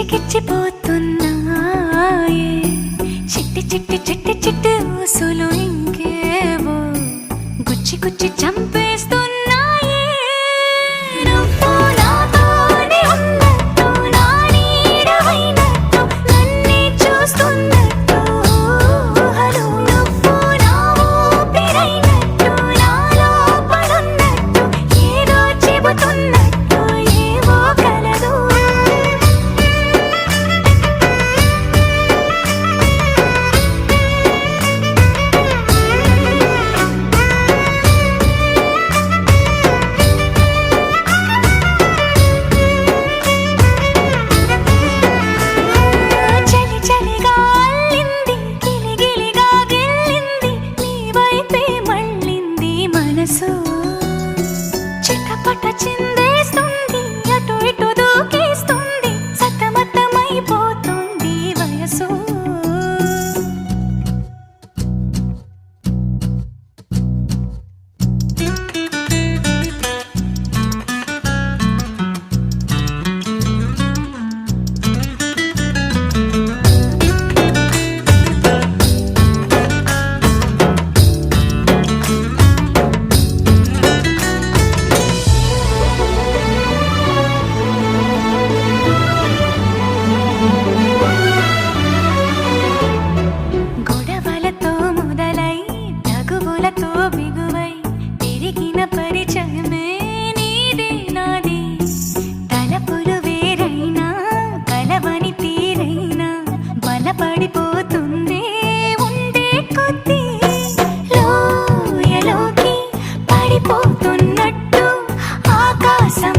పిచ్చికిచ్చిపోతున్నాయే చిట్టి చిట్టి చిట్టి చిట్టి ఊసులు ఇంకేవో గుచ్చి గుచ్చి చంపేస్తున్నాయే నువ్వు నాతోనే ఉన్నట్టు నా నీడవైనట్టు నన్నే చూస్తున్నట్టు ఊహలు నువ్వు నా ఊపిరైనట్టు నాలో పడున్నట్టు ఏదో చెబుతున్నట్టు ఏవో కలదు చలి చలిగా అల్లింది గిలిగిలిగా గిల్లింది నీ వైపే మళ్ళింది మనసు చిటపట చిందేస్తుంది అటు ఇటు దూకేస్తుంది సతమతమైపోతుంది వయసు గొడవలతో మొదలై తగువులతో బిగువై పెరిగిన పరిచయమే నీదే నాది తలపులు వేరైనా కలవని తీరైనా బలపడిపోతుందే ఉండే కొద్దీ లోయలోకి పడిపోతున్నట్టు ఆకాశం